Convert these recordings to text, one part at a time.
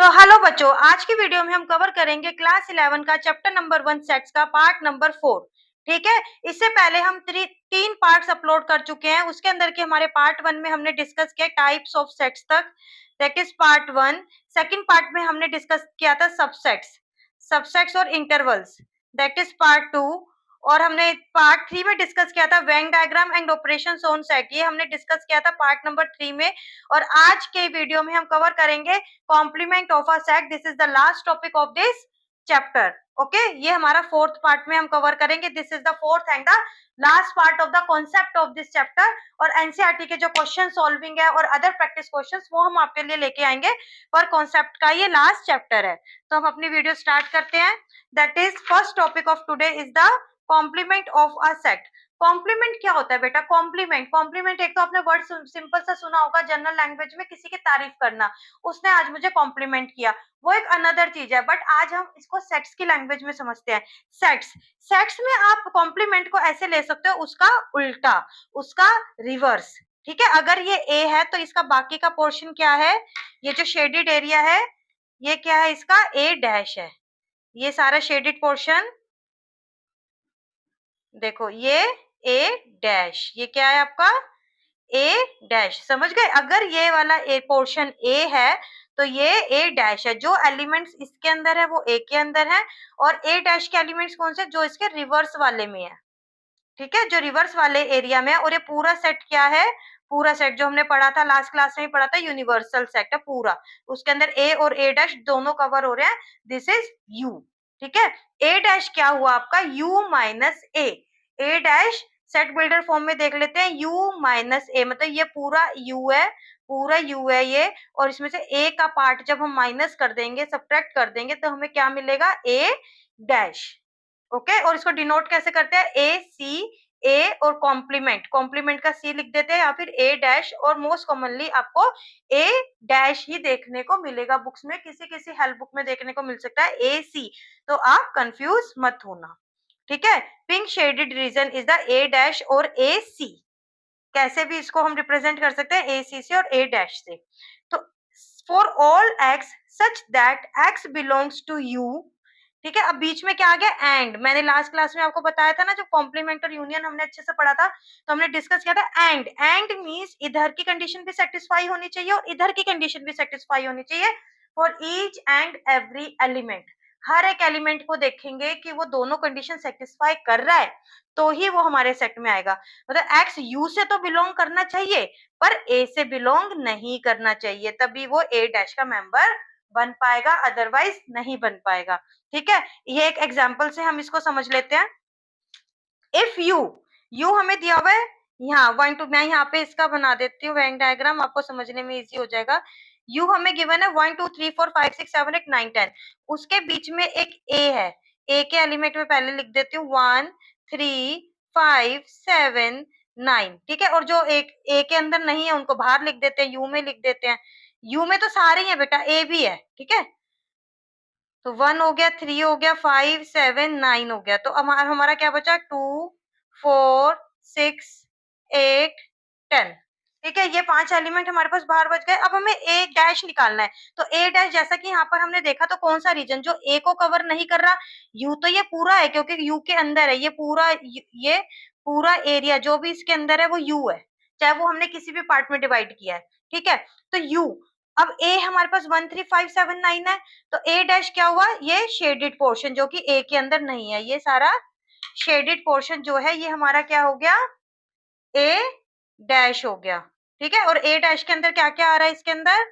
तो हेलो बच्चों, आज की वीडियो में हम कवर करेंगे क्लास 11 का चैप्टर नंबर 1 सेट्स का पार्ट नंबर 4। ठीक है, इससे पहले हम तीन पार्ट्स अपलोड कर चुके हैं। उसके अंदर के हमारे पार्ट 1 में हमने डिस्कस किया टाइप्स ऑफ सेट्स तक, that is part 1। Second part में हमने डिस्कस किया था सबसेट्स और इंटरवल्स, दैट इज पार्ट 2। और हमने पार्ट 3 में डिस्कस किया था Venn diagram and operations on set, ये हमने डिस्कस किया था पार्ट नंबर 3 में। और आज के वीडियो में हम कवर करेंगे complement of a set. This is the last topic of this chapter. Okay, ये हमारा फोर्थ पार्ट में हम कवर करेंगे। This is the fourth and the last part of the concept of this chapter. और NCERT के जो question solving है और अदर प्रैक्टिस क्वेश्चंस वो हम आपके लिए लेके आएंगे, पर कॉन्सेप्ट का ये लास्ट चैप्टर है। तो हम अपनी वीडियो स्टार्ट करते हैं। That is first topic of today is the complement of a set. Complement क्या होता है बेटा? कॉम्प्लीमेंट एक तो आपने वर्ड सिंपल सा सुना होगा जनरल लैंग्वेज में, किसी की तारीफ करना, उसने आज मुझे कॉम्प्लीमेंट किया, वो एक अनदर चीज है। बट आज हम इसको सेट्स की लैंग्वेज में समझते हैं। सेट्स में आप कॉम्प्लीमेंट को ऐसे ले सकते हो, उसका उल्टा, उसका रिवर्स। ठीक है, अगर ये ए है तो इसका बाकी का पोर्शन क्या है? ये जो शेडेड एरिया है ये क्या है? इसका ए डैश है। ये सारा शेडेड पोर्शन देखो, ये ए डैश, ये क्या है आपका? ए डैश। समझ गए? अगर ये वाला ए पोर्शन ए है तो ये ए डैश है। जो एलिमेंट्स इसके अंदर है वो ए के अंदर है, और ए डैश के एलिमेंट्स कौन से? जो इसके रिवर्स वाले में है। ठीक है, जो रिवर्स वाले एरिया में है। और ये पूरा सेट क्या है? पूरा सेट जो हमने पढ़ा था लास्ट क्लास में ही पढ़ा था, यूनिवर्सल सेट है पूरा। उसके अंदर ए और ए डैश दोनों कवर हो रहे हैं। This is you. ठीक है, ए डैश क्या हुआ आपका? You minus A. A dash set builder form में देख लेते हैं, यू माइनस ए, मतलब ये पूरा यू है, पूरा यू है ये। और इसमें से ए का पार्ट जब हम माइनस कर देंगे, सब्ट्रैक्ट कर देंगे, तो हमें क्या मिलेगा? ए डैश। ओके, और इसको डिनोट कैसे करते हैं? ए सी, ए और कॉम्प्लीमेंट का सी लिख देते हैं, या फिर ए डैश। और मोस्ट कॉमनली आपको ए डैश ही देखने को मिलेगा बुक्स में, किसी किसी हेल्प बुक में देखने को मिल सकता है ए सी। तो आप कंफ्यूज मत होना। ठीक है, pink shaded region is the A dash और ए सी। कैसे भी इसको हम रिप्रेजेंट कर सकते हैं, ए सी से और ए डैश से। तो for all x such that x belongs to U. ठीक है, अब बीच में क्या आ गया? एंड। मैंने लास्ट क्लास में आपको बताया था ना, जब कॉम्प्लीमेंट और यूनियन हमने अच्छे से पढ़ा था, तो हमने डिस्कस किया था एंड मींस इधर की कंडीशन भी सेटिस्फाई होनी चाहिए और इधर की कंडीशन भी सेटिस्फाई होनी चाहिए for each and every element. हर एक एलिमेंट को देखेंगे कि वो दोनों कंडीशन सेटिस्फाई कर रहा है, तो ही वो हमारे सेट में आएगा। मतलब एक्स यू से तो बिलोंग करना चाहिए, पर ए से बिलोंग नहीं करना चाहिए, तभी वो ए डैश का मेंबर बन पाएगा, अदरवाइज नहीं बन पाएगा। ठीक है, ये एक एग्जांपल से हम इसको समझ लेते हैं। इफ यू हमें दिया हुआ है यहाँ 1 2, मैं यहाँ पे इसका बना देती हूँ वेन डायग्राम, आपको समझने में इजी हो जाएगा। यू हमें गिवन है 1 2 3 4 5 6 7 8 9 10। उसके बीच में एक ए है, ए के एलिमेंट में पहले लिख देती हूँ 1 3 5 7 9। ठीक है, और जो एक ए के अंदर नहीं है उनको बाहर लिख देते हैं, यू में लिख देते हैं। यू में तो सारे ही है बेटा, ए भी है। ठीक है, तो 1 हो गया, 3 हो गया, 5 7 9 हो गया। तो हमारा क्या बचा? 2 4 6 8 10। ठीक है, ये 5 एलिमेंट हमारे पास बाहर बच गए। अब हमें ए डैश निकालना है। तो ए डैश, जैसा कि यहाँ पर हमने देखा, तो कौन सा रीजन जो ए को कवर नहीं कर रहा? यू तो ये पूरा है, क्योंकि यू के अंदर है ये पूरा एरिया जो भी इसके अंदर है वो यू है, चाहे वो हमने किसी भी पार्ट में डिवाइड किया है। ठीक है, तो यू। अब ए हमारे पास 1 3 5 7 9 है, तो ए डैश क्या हुआ? ये शेडेड पोर्शन जो कि ए के अंदर नहीं है, ये सारा शेडेड पोर्शन जो है ये हमारा क्या हो गया? ए डैश हो गया। ठीक है, और ए डैश के अंदर क्या क्या आ रहा है? इसके अंदर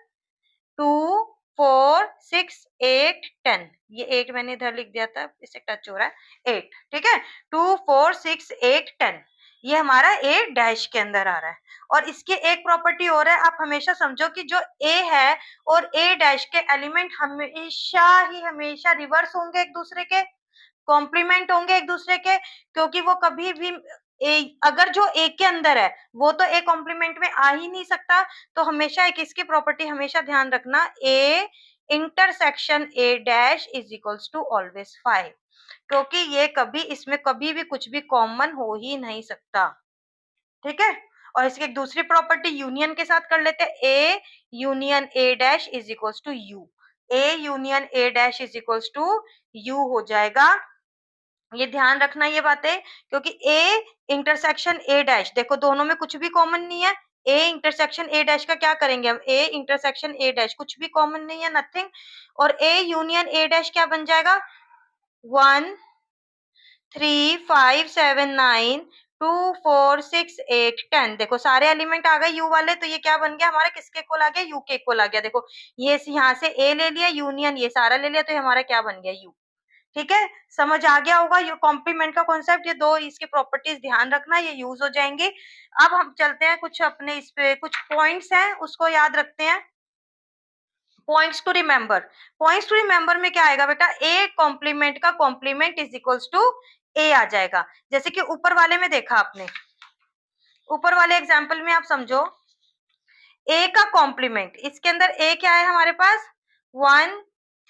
2 4 6 8 10। ये 8 मैंने इधर लिख दिया था, इससे टच हो रहा है 8। ठीक है, 2 4 6 8 10, ये हमारा ए डैश के अंदर आ रहा है। और इसकी एक प्रॉपर्टी और है, आप हमेशा समझो कि जो ए है और ए डैश के एलिमेंट हमेशा रिवर्स होंगे एक दूसरे के, कॉम्प्लीमेंट होंगे एक दूसरे के, क्योंकि वो कभी भी अगर जो ए के अंदर है वो तो ए कॉम्प्लीमेंट में आ ही नहीं सकता। तो हमेशा एक इसकी प्रॉपर्टी हमेशा ध्यान रखना, A intersection A dash is equals to always 5, क्योंकि ये कभी इसमें कभी भी कुछ भी कॉमन हो ही नहीं सकता। ठीक है, और इसकी एक दूसरी प्रॉपर्टी यूनियन के साथ कर लेते हैं, A union A dash is equals to U. A union A dash is equals to U हो जाएगा। ये ध्यान रखना ये बातें, क्योंकि ए इंटरसेक्शन ए डैश, देखो दोनों में कुछ भी कॉमन नहीं है। ए इंटरसेक्शन ए डैश का क्या करेंगे हम, ए इंटरसेक्शन ए डैश, कुछ भी कॉमन नहीं है, नथिंग। और ए यूनियन ए डैश क्या बन जाएगा, 1 3 5 7 9 2 4 6 8 10। देखो सारे एलिमेंट आ गए यू वाले, तो ये क्या बन गया हमारा, किसके इक्वल आ गया, यू के इक्वल आ गया। देखो ये यहाँ से ए ले लिया, यूनियन ये सारा ले लिया, तो ये हमारा क्या बन गया, यू। ठीक है, समझ आ गया होगा ये कॉम्प्लीमेंट का कॉन्सेप्ट। ये दो इसके प्रॉपर्टीज ध्यान रखना, ये यूज हो जाएंगे। अब हम चलते हैं कुछ अपने इस पे कुछ पॉइंट्स हैं उसको याद रखते हैं। Points to remember, points to remember में क्या आएगा बेटा, ए कॉम्प्लीमेंट का complement is equals to A आ जाएगा। जैसे कि ऊपर वाले में देखा आपने, ऊपर वाले एग्जाम्पल में आप समझो, ए का कॉम्प्लीमेंट, इसके अंदर ए क्या है हमारे पास, 1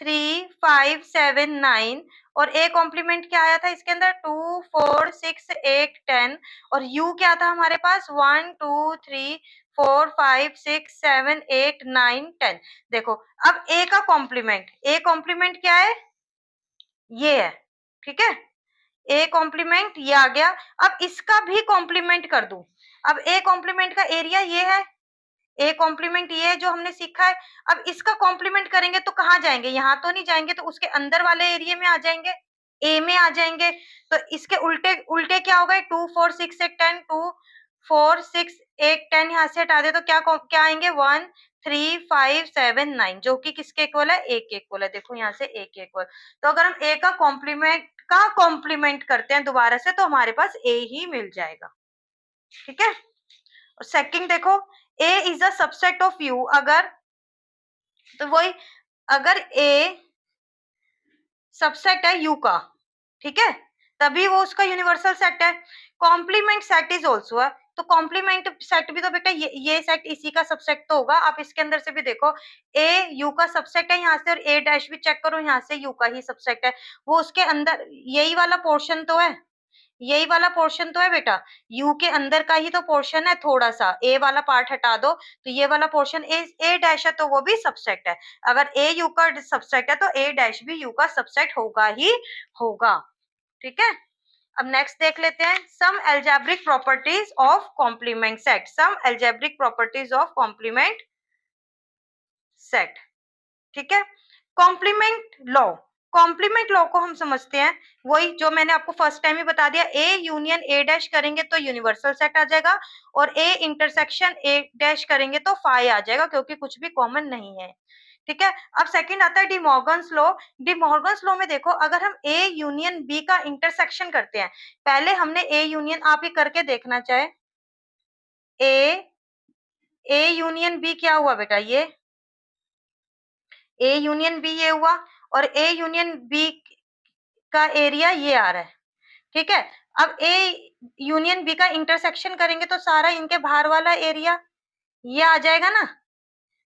3 5 7 9, और ए कॉम्प्लीमेंट क्या आया था इसके अंदर, 2 4 6 8 10, और यू क्या था हमारे पास, 1 2 3 4 5 6 7 8 9 10। देखो अब ए का कॉम्प्लीमेंट, ए कॉम्प्लीमेंट क्या है, ये है। ठीक है, ए कॉम्प्लीमेंट ये आ गया। अब इसका भी कॉम्प्लीमेंट कर दूं, अब ए कॉम्प्लीमेंट का एरिया ये है, ए कॉम्प्लीमेंट ये है जो हमने सीखा है। अब इसका कॉम्प्लीमेंट करेंगे तो कहाँ जाएंगे, यहाँ तो नहीं जाएंगे, तो उसके अंदर वाले एरिया में आ जाएंगे, ए में आ जाएंगे। तो इसके उल्टे उल्टे क्या होगा, 2 4 6 8 10, 2 4 6 8 10 यहाँ से हटा दे तो क्या क्या आएंगे, 1 3 5 7 9, जो कि किसके इक्वल है, ए के इक्वल है। देखो यहाँ से ए के इक्वल। तो अगर हम ए का कॉम्प्लीमेंट करते हैं दोबारा से, तो हमारे पास ए ही मिल जाएगा। ठीक है, और सेकंड देखो, A is a subset of U, अगर, तो वही, अगर ए सबसेट है यू का, ठीक है, तभी वो उसका यूनिवर्सल सेट है। कॉम्प्लीमेंट सेट इज ऑल्सो है, तो कॉम्प्लीमेंट सेट भी तो बेटा ये सेट इसी का सबसेट तो होगा। आप इसके अंदर से भी देखो, ए यू का सबसेट है यहाँ से, और ए डैश भी चेक करो यहाँ से यू का ही सबसेट है। वो उसके अंदर यही वाला पोर्शन तो है, यही वाला पोर्शन तो है बेटा, यू के अंदर का ही तो पोर्शन है, थोड़ा सा ए वाला पार्ट हटा दो तो ये वाला पोर्शन ए डैश है, तो वो भी सबसेट है। अगर ए यू का सबसेट है तो ए डैश भी यू का सबसेट होगा ही होगा। ठीक है, अब नेक्स्ट देख लेते हैं, some algebraic properties of complement set, some algebraic properties of complement set. ठीक है, कॉम्प्लीमेंट लॉ, कॉम्प्लीमेंट लॉ को हम समझते हैं, वही जो मैंने आपको फर्स्ट टाइम ही बता दिया, ए यूनियन ए डैश करेंगे तो यूनिवर्सल सेट आ जाएगा, और ए इंटरसेक्शन ए डैश करेंगे तो फाई आ जाएगा, क्योंकि कुछ भी कॉमन नहीं है। ठीक है, अब सेकंड आता है डिमॉर्गन्स लॉ। डिमॉर्गन्स लॉ में देखो, अगर हम ए यूनियन बी का इंटरसेक्शन करते हैं, पहले हमने ए यूनियन, आप ही करके देखना चाहे, ए यूनियन बी क्या हुआ बेटा, ये ए यूनियन बी ये हुआ, और ए यूनियन बी का एरिया ये आ रहा है। ठीक है, अब ए यूनियन बी का इंटरसेक्शन करेंगे तो सारा इनके बाहर वाला एरिया ये आ जाएगा ना।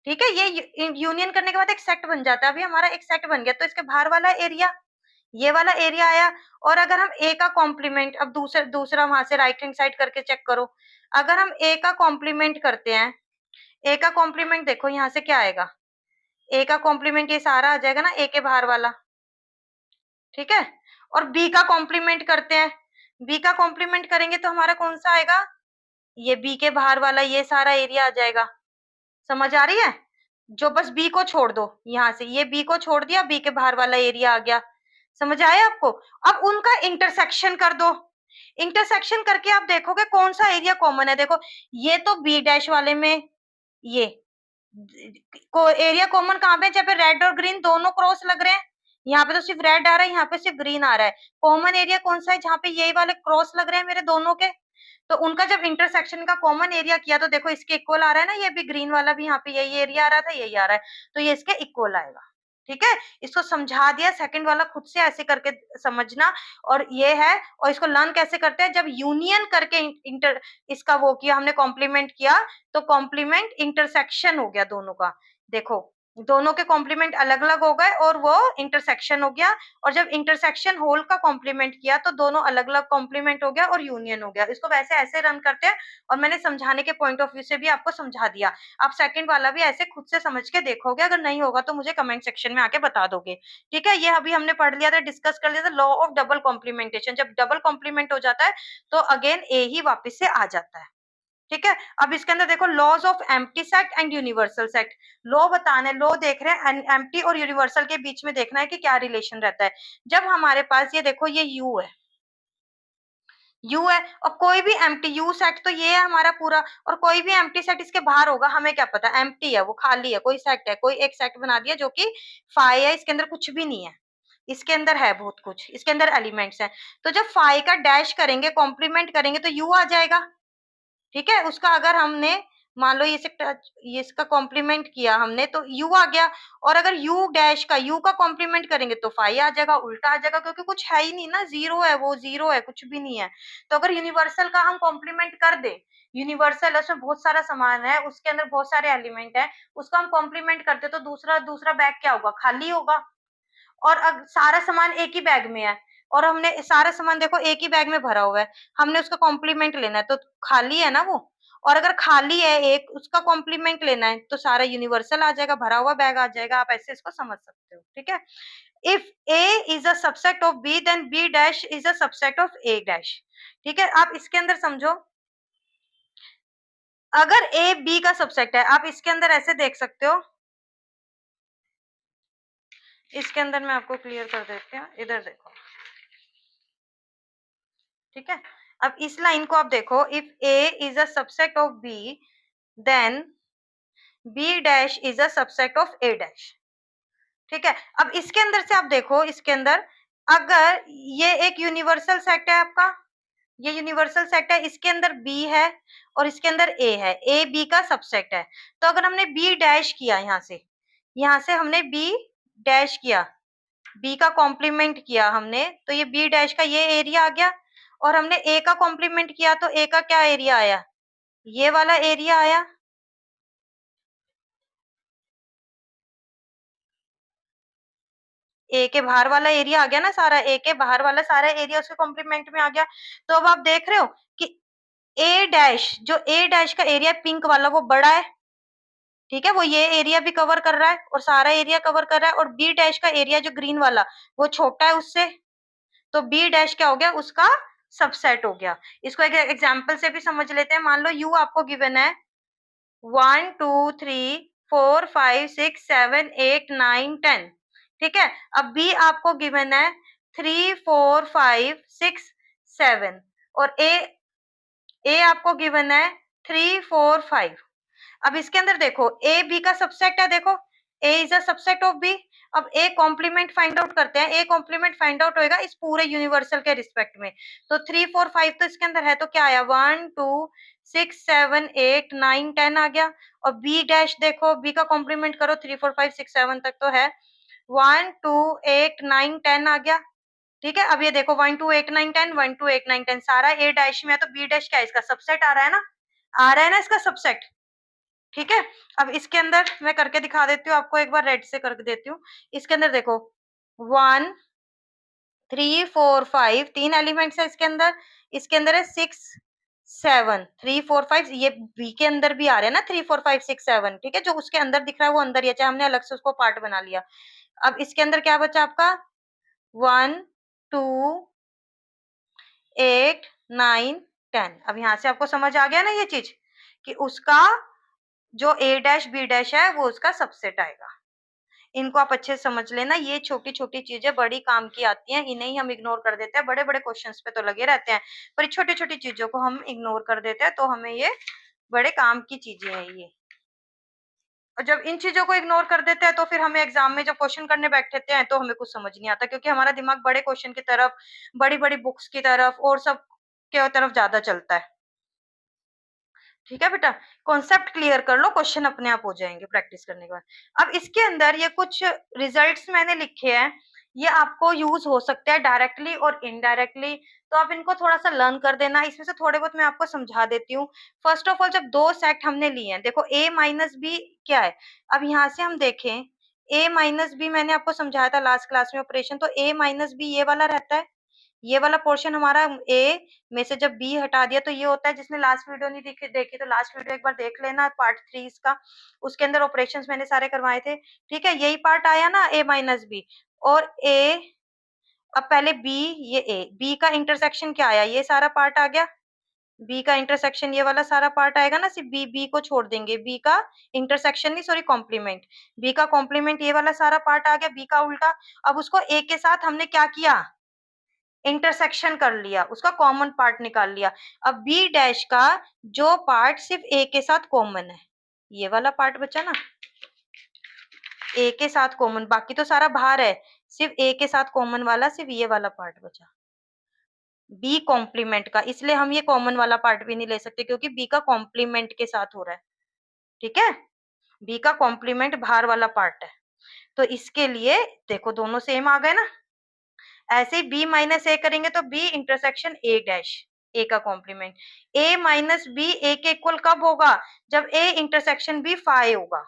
ठीक है, ये यूनियन करने के बाद एक सेट बन जाता है, अभी हमारा एक सेट बन गया, तो इसके बाहर वाला एरिया ये वाला एरिया आया। और अगर हम ए का कॉम्प्लीमेंट, अब दूसरा वहां से राइट हैंड साइड करके चेक करो, अगर हम ए का कॉम्प्लीमेंट करते हैं, ए का कॉम्प्लीमेंट देखो यहाँ से क्या आएगा, ए का कॉम्प्लीमेंट ये सारा आ जाएगा ना, ए के बाहर वाला। ठीक है, और बी का कॉम्प्लीमेंट करते हैं, बी का कॉम्प्लीमेंट करेंगे तो हमारा कौन सा आएगा, ये बी के बाहर वाला ये सारा एरिया आ जाएगा। समझ आ रही है, जो बस बी को छोड़ दो, यहाँ से ये बी को छोड़ दिया, बी के बाहर वाला एरिया आ गया। समझ आया आपको, अब उनका इंटरसेक्शन कर दो, इंटरसेक्शन करके आप देखोगे कौन सा एरिया कॉमन है। देखो ये तो बी डैश वाले में ये को एरिया कॉमन कहाँ पे, जहाँ पे रेड और ग्रीन दोनों क्रॉस लग रहे हैं, यहाँ पे तो सिर्फ रेड आ रहा है, यहाँ पे सिर्फ ग्रीन आ रहा है। कॉमन एरिया कौन सा है, जहाँ पे यही वाले क्रॉस लग रहे हैं मेरे दोनों के, तो उनका जब इंटरसेक्शन का कॉमन एरिया किया तो देखो इसके इक्वल आ रहा है ना, ये भी ग्रीन वाला भी यहाँ पे यही एरिया आ रहा था, यही आ रहा है, तो ये इसके इक्वल आएगा। ठीक है, इसको समझा दिया, सेकंड वाला खुद से ऐसे करके समझना, और ये है, और इसको लर्न कैसे करते हैं, जब यूनियन करके इंटर इसका वो किया हमने, कॉम्प्लीमेंट किया, तो कॉम्प्लीमेंट इंटरसेक्शन हो गया दोनों का। देखो दोनों के कॉम्प्लीमेंट अलग अलग हो गए और वो इंटरसेक्शन हो गया, और जब इंटरसेक्शन होल का कॉम्प्लीमेंट किया तो दोनों अलग अलग कॉम्प्लीमेंट हो गया और यूनियन हो गया। इसको वैसे ऐसे रन करते हैं, और मैंने समझाने के पॉइंट ऑफ व्यू से भी आपको समझा दिया। आप सेकंड वाला भी ऐसे खुद से समझ के देखोगे, अगर नहीं होगा तो मुझे कमेंट सेक्शन में आके बता दोगे। ठीक है, ये अभी हमने पढ़ लिया था, डिस्कस कर लिया था लॉ ऑफ डबल कॉम्प्लीमेंटेशन। जब डबल कॉम्प्लीमेंट हो जाता है तो अगेन ए ही वापस से आ जाता है। ठीक है, अब इसके अंदर देखो laws of empty set and universal set. Law बताने, लॉ देख रहे हैं, एम्प्टी और यूनिवर्सल के बीच में देखना है कि क्या रिलेशन रहता है। जब हमारे पास ये देखो ये यू है, यू है, और कोई भी एम्प्टी यू सेट, तो ये है हमारा पूरा, और कोई भी एम्प्टी सेट इसके बाहर होगा, हमें क्या पता, एम्प्टी है, वो खाली है, कोई सेट है, कोई एक सेट बना दिया जो कि फाई है, इसके अंदर कुछ भी नहीं है, इसके अंदर है बहुत कुछ, इसके अंदर एलिमेंट्स हैं। तो जब फाई का डैश करेंगे, कॉम्प्लीमेंट करेंगे, तो यू आ जाएगा। ठीक है, उसका अगर हमने मान लो ये इसका कॉम्प्लीमेंट किया हमने तो यू आ गया, और अगर यू डैश का यू का कॉम्प्लीमेंट करेंगे तो फाई आ जाएगा, उल्टा आ जाएगा, क्योंकि कुछ है ही नहीं ना, जीरो है, वो जीरो है, कुछ भी नहीं है। तो अगर यूनिवर्सल का हम कॉम्प्लीमेंट कर दे, यूनिवर्सल उसमें बहुत सारा सामान है, उसके अंदर बहुत सारे एलिमेंट है, उसका हम कॉम्प्लीमेंट करते तो दूसरा दूसरा बैग क्या होगा, खाली होगा। और सारा सामान एक ही बैग में है, और हमने सारा सामान देखो एक ही बैग में भरा हुआ है, हमने उसका कॉम्प्लीमेंट लेना है तो खाली है ना वो। और अगर खाली है एक, उसका कॉम्प्लीमेंट लेना है तो सारा यूनिवर्सल आ जाएगा, भरा हुआ बैग आ जाएगा। आप ऐसे इसको समझ सकते हो। ठीक है, if A is a subset of B then B dash is a subset of A dash. ठीक है, आप इसके अंदर समझो, अगर ए बी का सबसेट है, आप इसके अंदर ऐसे देख सकते हो, इसके अंदर मैं आपको क्लियर कर देती हूँ, इधर देखो। ठीक है, अब इस लाइन को आप देखो, if A is a subset of B then B dash is a subset of A dash. ठीक है, अब इसके अंदर से आप देखो, इसके अंदर अगर ये एक यूनिवर्सल सेट है आपका, ये यूनिवर्सल सेट है, इसके अंदर बी है और इसके अंदर ए है, ए बी का सबसेट है। तो अगर हमने बी डैश किया, यहाँ से हमने बी डैश किया, बी का कॉम्प्लीमेंट किया हमने, तो ये बी डैश का ये एरिया आ गया, और हमने ए का कॉम्प्लीमेंट किया तो ए का क्या एरिया आया, ये वाला एरिया आया। ए के बाहर वाला एरिया आ गया ना सारा, ए के बाहर वाला सारा एरिया उसके कॉम्प्लीमेंट में आ गया। तो अब आप देख रहे हो कि ए डैश, जो ए डैश का एरिया पिंक वाला वो बड़ा है, ठीक है, वो ये एरिया भी कवर कर रहा है और सारा एरिया कवर कर रहा है, और बी डैश का एरिया जो ग्रीन वाला वो छोटा है उससे, तो बी डैश क्या हो गया, उसका सबसेट हो गया। इसको एक एग्जांपल से भी समझ लेते हैं। मान लो यू आपको गिवन है 1 2 3 4 5 6 7 8 9 10। ठीक है, अब बी आपको गिवन है 3 4 5 6 7, और ए आपको गिवन है 3 4 5। अब इसके अंदर देखो ए बी का सबसेट है, देखो A is a subset of B. अब ए कॉम्प्लीमेंट फाइंड आउट करते हैं, ए कॉम्प्लीमेंट फाइंड आउट होएगा इस पूरे यूनिवर्सल के रिस्पेक्ट में। तो 3 4 5 तो इसके अंदर है, तो क्या आया, 1 2 6 7 8 9 10 आ गया। और बी डैश देखो, बी का कॉम्प्लीमेंट करो, 3 4 5 6 7 तक तो है, 1 2 8 9 10 आ गया। ठीक है, अब ये देखो 1 2 8 9 10, 1 2 8 9 10 सारा ए डैश में है, तो बी डैश क्या है, इसका सबसेट आ रहा है ना, आ रहा है ना इसका सबसेट। ठीक है, अब इसके अंदर मैं करके दिखा देती हूँ आपको, एक बार रेड से करके देती हूँ। इसके अंदर देखो 1 3 4 5 तीन एलिमेंट्स है इसके अंदर, इसके अंदर है 6 7 3 4 5, ये बी के अंदर भी आ रहे हैं ना 3 4 5 6 7। ठीक है, जो उसके अंदर दिख रहा है वो अंदर ही है, चाहे हमने अलग से उसको पार्ट बना लिया। अब इसके अंदर क्या बचा आपका, 1 2 8 9 10। अब यहाँ से आपको समझ आ गया ना ये चीज, कि उसका जो ए डैश बी डैश है वो उसका सबसेट आएगा। इनको आप अच्छे से समझ लेना, ये छोटी छोटी चीजें बड़ी काम की आती हैं, इन्हें ही हम इग्नोर कर देते हैं। बड़े बड़े क्वेश्चंस पे तो लगे रहते हैं, पर छोटी छोटी चीजों को हम इग्नोर कर देते हैं, तो हमें ये बड़े काम की चीजें हैं ये। और जब इन चीजों को इग्नोर कर देते हैं तो फिर हमें एग्जाम में जब क्वेश्चन करने बैठते हैं तो हमें कुछ समझ नहीं आता, क्योंकि हमारा दिमाग बड़े क्वेश्चन की तरफ, बड़ी बड़ी बुक्स की तरफ और सब के तरफ ज्यादा चलता है। ठीक है बेटा, कॉन्सेप्ट क्लियर कर लो, क्वेश्चन अपने आप हो जाएंगे प्रैक्टिस करने के बाद। अब इसके अंदर ये कुछ रिजल्ट्स मैंने लिखे हैं, ये आपको यूज हो सकता है डायरेक्टली और इनडायरेक्टली, तो आप इनको थोड़ा सा लर्न कर देना। इसमें से थोड़े बहुत मैं आपको समझा देती हूँ। फर्स्ट ऑफ ऑल, जब दो सेट हमने लिए हैं, देखो a माइनस बी क्या है। अब यहाँ से हम देखें, a माइनस बी मैंने आपको समझाया था लास्ट क्लास में ऑपरेशन, तो a माइनस बी ये वाला रहता है, ये वाला पोर्शन हमारा a में से जब b हटा दिया तो ये होता है। जिसने लास्ट वीडियो नहीं देखी तो लास्ट वीडियो एक बार देख लेना, पार्ट 3 इसका, उसके अंदर ऑपरेशंस मैंने सारे करवाए थे। ठीक है, यही पार्ट आया ना a माइनस बी और a। अब पहले b, ये a, b का इंटरसेक्शन क्या आया, ये सारा पार्ट आ गया। b का इंटरसेक्शन ये वाला सारा पार्ट आएगा ना, सिर्फ b को छोड़ देंगे, b का इंटरसेक्शन नहीं, सॉरी कॉम्प्लीमेंट, b का कॉम्प्लीमेंट ये वाला सारा पार्ट आ गया, b का उल्टा। अब उसको a के साथ हमने क्या किया, इंटरसेक्शन कर लिया, उसका कॉमन पार्ट निकाल लिया। अब b डैश का जो पार्ट सिर्फ a के साथ कॉमन है, ये वाला पार्ट बचा ना, a के साथ कॉमन, बाकी तो सारा बाहर है, सिर्फ a के साथ कॉमन वाला सिर्फ ये वाला पार्ट बचा, b कॉम्प्लीमेंट का। इसलिए हम ये कॉमन वाला पार्ट भी नहीं ले सकते क्योंकि b का कॉम्प्लीमेंट के साथ हो रहा है। ठीक है, b का कॉम्प्लीमेंट बाहर वाला पार्ट है, तो इसके लिए देखो दोनों सेम आ गए ना। ऐसे ही b माइनस ए करेंगे तो b intersection a dash, a का complement. a minus b a के इक्वल कब होगा, जब a इंटरसेक्शन b फाई होगा।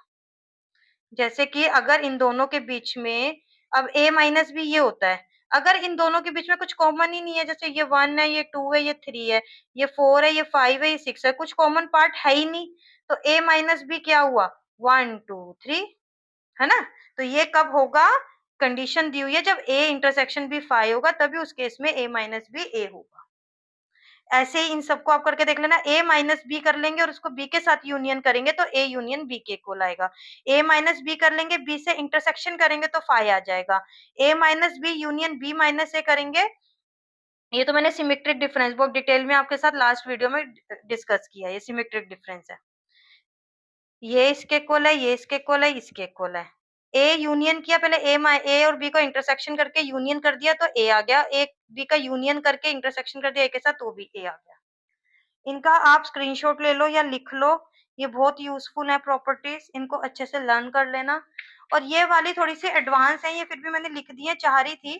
जैसे कि अगर इन दोनों के बीच में, अब a माइनस बी ये होता है, अगर इन दोनों के बीच में कुछ कॉमन ही नहीं है, जैसे ये 1 है, ये 2 है, ये 3 है, ये 4 है, ये 5 है, ये 6 है, कुछ कॉमन पार्ट है ही नहीं, तो a माइनस बी क्या हुआ, 1 2 3, है ना। तो ये कब होगा, कंडीशन दी हुई है जब a इंटरसेक्शन b 5 होगा, तभी उस केस में a माइनस बी a होगा। ऐसे ही इन सबको आप करके देख लेना, a माइनस बी कर लेंगे और उसको b के साथ यूनियन करेंगे तो a यूनियन b के इक्वल आएगा। a माइनस बी कर लेंगे, b से इंटरसेक्शन करेंगे तो फाई आ जाएगा। a minus B union b minus A करेंगे, ये तो मैंने सिमेट्रिक डिफरेंस बहुत डिटेल में आपके साथ लास्ट वीडियो में डिस्कस किया, ये सिमेट्रिक डिफरेंस है। ये इसके इक्वल है, ये इसके इक्वल है, इसके इक्वल है। ए यूनियन किया, पहले ए और बी को इंटरसेक्शन करके यूनियन कर दिया तो ए आ गया, ए बी का यूनियन करके इंटरसेक्शन कर दिया ए के साथ तो भी ए आ गया। इनका आप स्क्रीनशॉट ले लो या लिख लो, ये बहुत यूजफुल है प्रॉपर्टीज, इनको अच्छे से लर्न कर लेना। और ये वाली थोड़ी सी एडवांस है, ये फिर भी मैंने लिख दी है, चाह रही थी।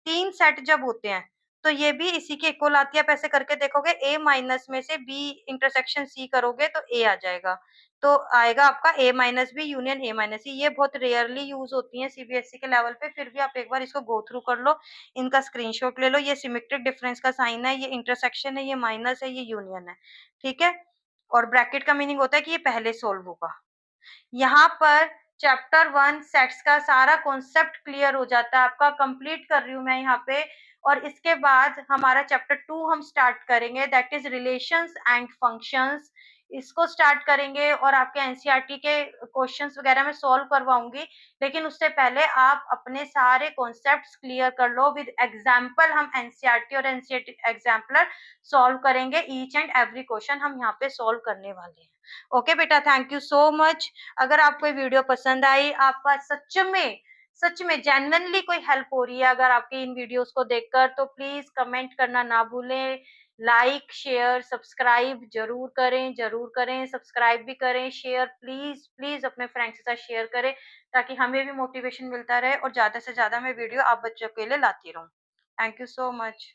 3 सेट जब होते हैं तो ये भी इसी के इक्वल आती है, आप ऐसे करके देखोगे, a माइनस में से b इंटरसेक्शन c करोगे तो a आ जाएगा, तो आएगा आपका a minus B union a minus C. ये बहुत रेयरली यूज होती है सीबीएसई के लेवल पे, फिर भी आप एक बार इसको गो थ्रू कर लो, इनका स्क्रीनशॉट ले लो। ये सिमेट्रिक डिफरेंस का साइन है, ये इंटरसेक्शन है, ये माइनस है, ये यूनियन है। ठीक है, और ब्रैकेट का मीनिंग होता है कि ये पहले सोल्व होगा। यहाँ पर चैप्टर 1 सेट्स का सारा कॉन्सेप्ट क्लियर हो जाता है आपका, कंप्लीट कर रही हूँ मैं यहाँ पे। और इसके बाद हमारा चैप्टर 2 हम स्टार्ट करेंगे, that is relations and functions. इसको स्टार्ट करेंगे और आपके एनसीईआरटी के क्वेश्चंस वगैरह मैं सॉल्व करवाऊंगी, लेकिन उससे पहले आप अपने सारे कॉन्सेप्ट्स क्लियर कर लो विद एग्जाम्पल। हम एनसीईआरटी और एनसीईआरटी एग्जाम्पलर सॉल्व करेंगे, ईच एंड एवरी क्वेश्चन हम यहाँ पे सॉल्व करने वाले हैं। ओके बेटा, थैंक यू सो मच। अगर आपको वीडियो पसंद आई, आपका सच में जेन्युइनली कोई हेल्प हो रही है अगर आपके इन वीडियोस को देखकर, तो प्लीज कमेंट करना ना भूलें। लाइक शेयर सब्सक्राइब जरूर करें, सब्सक्राइब भी करें, शेयर प्लीज प्लीज अपने फ्रेंड्स के साथ शेयर करें, ताकि हमें भी मोटिवेशन मिलता रहे और ज्यादा से ज्यादा मैं वीडियो आप बच्चों के लिए लाती रहूं। Thank you so much.